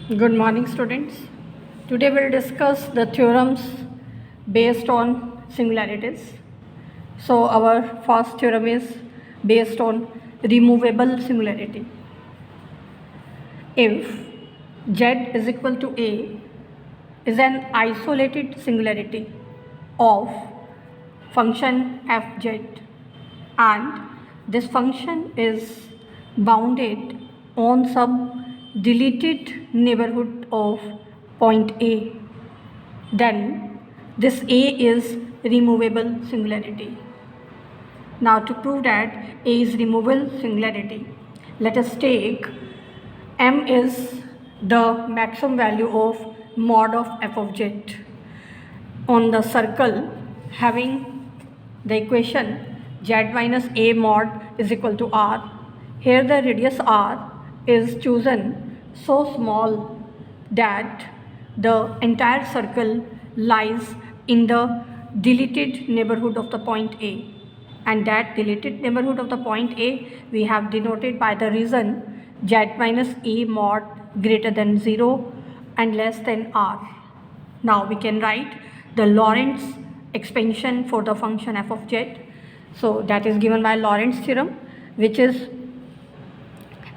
Good morning, students. Today we'll discuss the theorems based on singularities. So our first theorem is based on removable singularity. If Z is equal to A is an isolated singularity of function fz, and this function is bounded on some deleted neighborhood of point A, then this A is removable singularity. Now to prove that A is removable singularity, let us take M is the maximum value of mod of f of z on the circle having the equation z minus a mod is equal to r. Here the radius r is chosen so small that the entire circle lies in the deleted neighborhood of the point A, and that deleted neighborhood of the point A we have denoted by the reason z minus a mod greater than 0 and less than r. Now we can write the Lorentz expansion for the function f of z. So that is given by Lorentz theorem, which is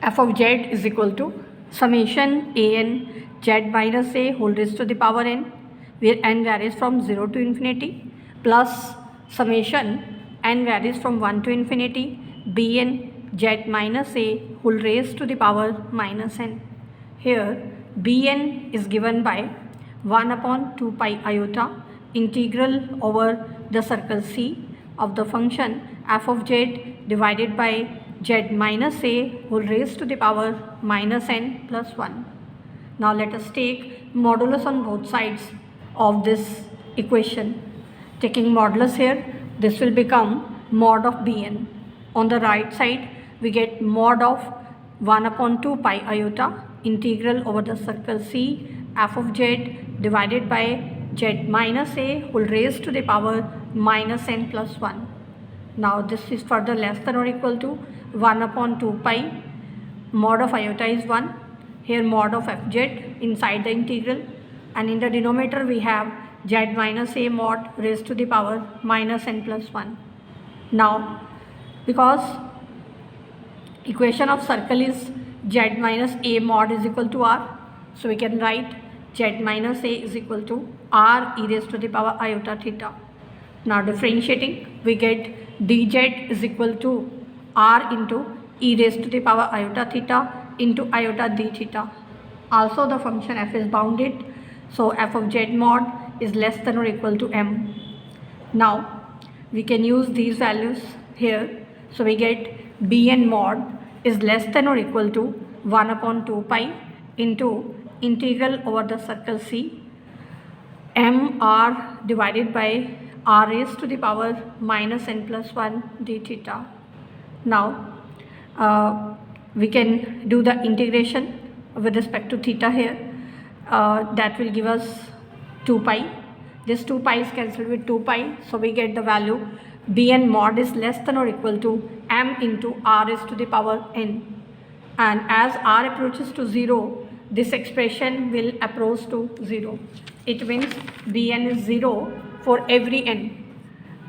f of z is equal to summation an z minus a whole raised to the power n, where n varies from 0 to infinity, plus summation n varies from 1 to infinity bn z minus a whole raised to the power minus n. Here bn is given by 1 upon 2 pi iota integral over the circle C of the function f of z divided by z minus a whole raised to the power minus n plus 1. Now let us take modulus on both sides of this equation. Taking modulus here, this will become mod of bn. On the right side, we get mod of 1 upon 2 pi iota integral over the circle C f of z divided by z minus a whole raised to the power minus n plus 1. Now this is further less than or equal to 1 upon 2 pi. Mod of iota is 1. Here mod of fz inside the integral, and in the denominator we have z minus a mod raised to the power minus n plus 1. Now because equation of circle is z minus a mod is equal to r, so we can write z minus a is equal to r e raised to the power iota theta. Now differentiating, we get dz is equal to r into e raised to the power iota theta into iota d theta. Also the function f is bounded, so f of z mod is less than or equal to m. Now we can use these values here, so we get bn mod is less than or equal to 1 upon 2 pi into integral over the circle C mr divided by r raised to the power minus n plus 1 d theta. Now we can do the integration with respect to theta here. That will give us 2 pi. This 2 pi is cancelled with 2 pi, so we get the value bn mod is less than or equal to m into r raised to the power n, and as r approaches to 0, this expression will approach to 0. It means bn is 0 for every n,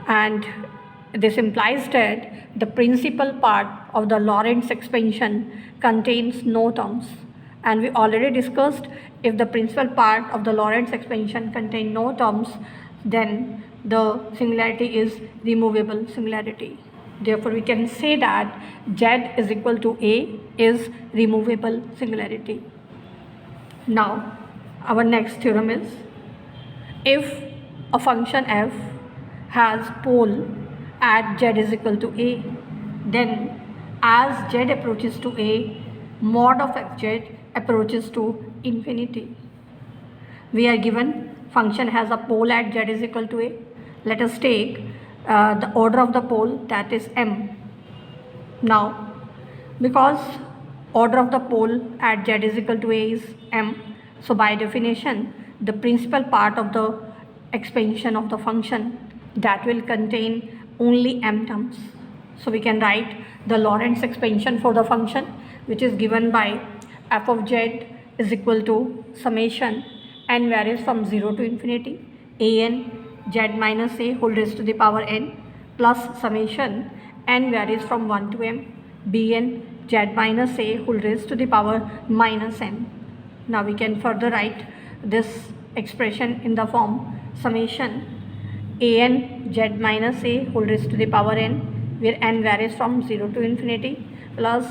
and this implies that the principal part of the Lorentz expansion contains no terms, and we already discussed if the principal part of the Lorentz expansion contains no terms, then the singularity is removable singularity. Therefore we can say that z is equal to a is removable singularity. Now our next theorem is, if a function f has pole at z is equal to a, then as z approaches to a, mod of fz approaches to infinity. We are given function has a pole at z is equal to a. Let us take the order of the pole, that is m. Now because order of the pole at z is equal to a is m, so by definition the principal part of the expansion of the function that will contain only m terms. So we can write the Lorentz expansion for the function, which is given by f of z is equal to summation n varies from 0 to infinity an z minus a whole raised to the power n plus summation n varies from 1 to m bn z minus a whole raised to the power minus n. Now we can further write this expression in the form summation an z minus a whole raised to the power n, where n varies from 0 to infinity, plus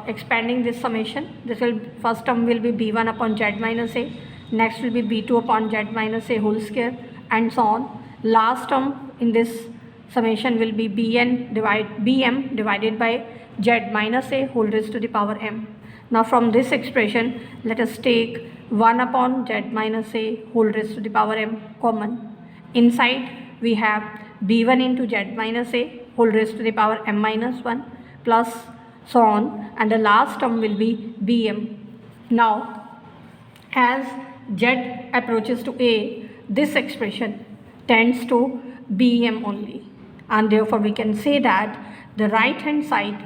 expanding this summation, this will first term will be b1 upon z minus a, next will be b2 upon z minus a whole square, and so on. Last term in this summation will be bm divided by z minus a whole raised to the power m. Now from this expression, let us take 1 upon z minus a whole raised to the power m common. Inside we have b1 into z minus a whole raised to the power m minus 1 plus so on, and the last term will be bm. Now as z approaches to a, this expression tends to bm only, and therefore we can say that the right hand side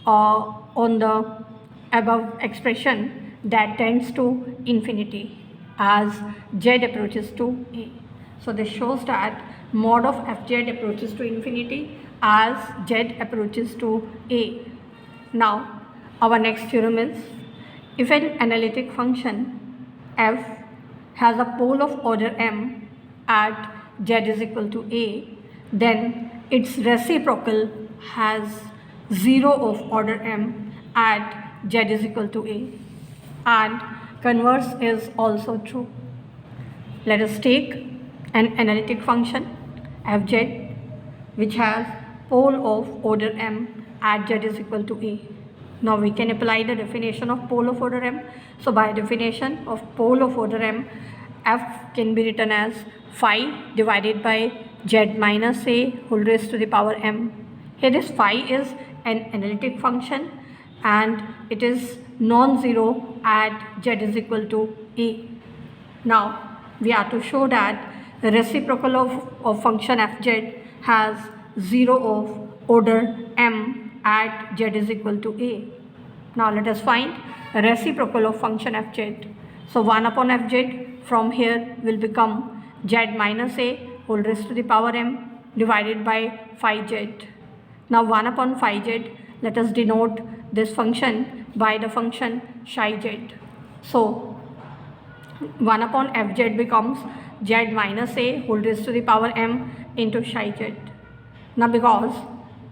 on the above expression that tends to infinity as z approaches to a. So this shows that mod of fz approaches to infinity as z approaches to a. Now our next theorem is, if an analytic function f has a pole of order m at z is equal to a, then its reciprocal has 0 of order m at z is equal to a, and converse is also true. Let us take an analytic function fz which has pole of order m at z is equal to a. Now we can apply the definition of pole of order m. So by definition of pole of order m, f can be written as phi divided by z minus a whole raised to the power m. Here this phi is an analytic function and it is non-zero at z is equal to a. Now we are to show that the reciprocal of function fz has 0 of order m at z is equal to a. Now let us find the reciprocal of function fz. So 1 upon fz from here will become z minus a whole raised to the power m divided by phi z. Now 1 upon phi z, let us denote this function by the function psi z. So 1 upon fz becomes z minus a whole raised to the power m into psi z. Now because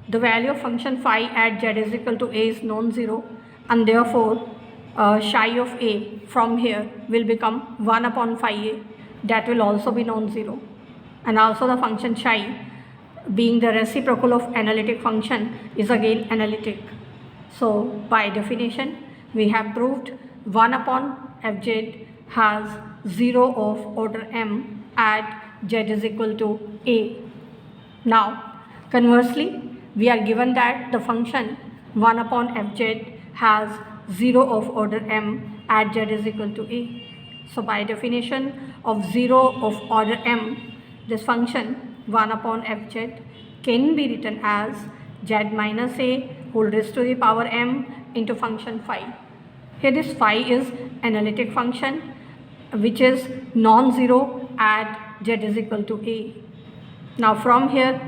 the value of function phi at z is equal to a is non-zero, and therefore psi of a from here will become 1 upon phi a, that will also be non-zero, and also the function psi being the reciprocal of analytic function is again analytic. So by definition we have proved 1 upon fz has 0 of order m at z is equal to a. Now conversely, we are given that the function 1 upon fz has 0 of order m at z is equal to a. So by definition of 0 of order m, this function 1 upon fz can be written as z minus a whole raised to the power m into function phi. Here this phi is analytic function which is non-zero at z is equal to a. Now from here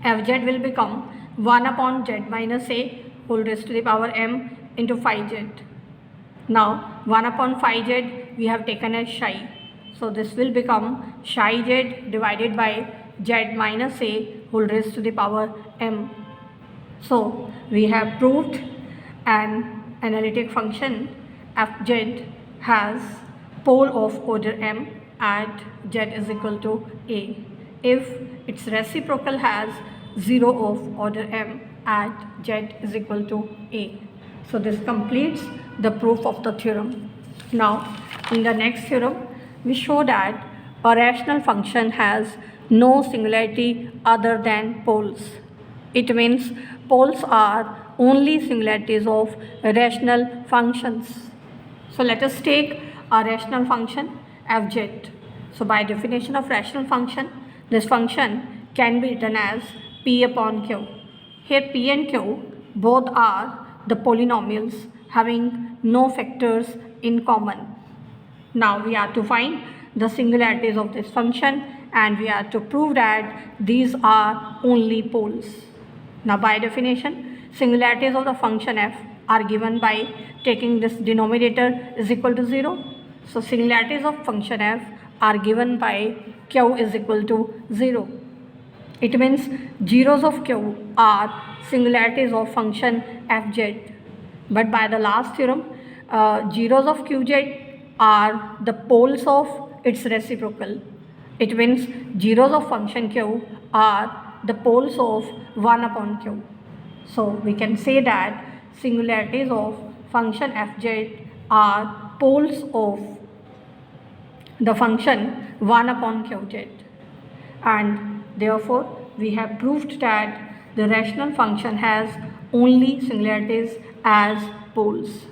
fz will become 1 upon z minus a whole raised to the power m into phi z. Now 1 upon phi z we have taken as psi. So this will become psi z divided by z minus a whole raised to the power m. So we have proved an analytic function fz has pole of order m at z is equal to a if its reciprocal has 0 of order m at z is equal to a. So this completes the proof of the theorem. Now in the next theorem we show that a rational function has no singularity other than poles. It means poles are only singularities of rational functions. So let us take a rational function fz. So by definition of rational function, this function can be written as p upon q. Here p and q both are the polynomials having no factors in common. Now we are to find the singularities of this function, and we are to prove that these are only poles. Now by definition, singularities of the function f are given by taking this denominator is equal to 0. So singularities of function f are given by q is equal to 0. It means zeros of q are singularities of function fz. But by the last theorem, zeros of qz are the poles of its reciprocal. It means zeros of function q are the poles of 1 upon q. So we can say that singularities of function fz are poles of the function 1 upon qz, and therefore we have proved that the rational function has only singularities as poles.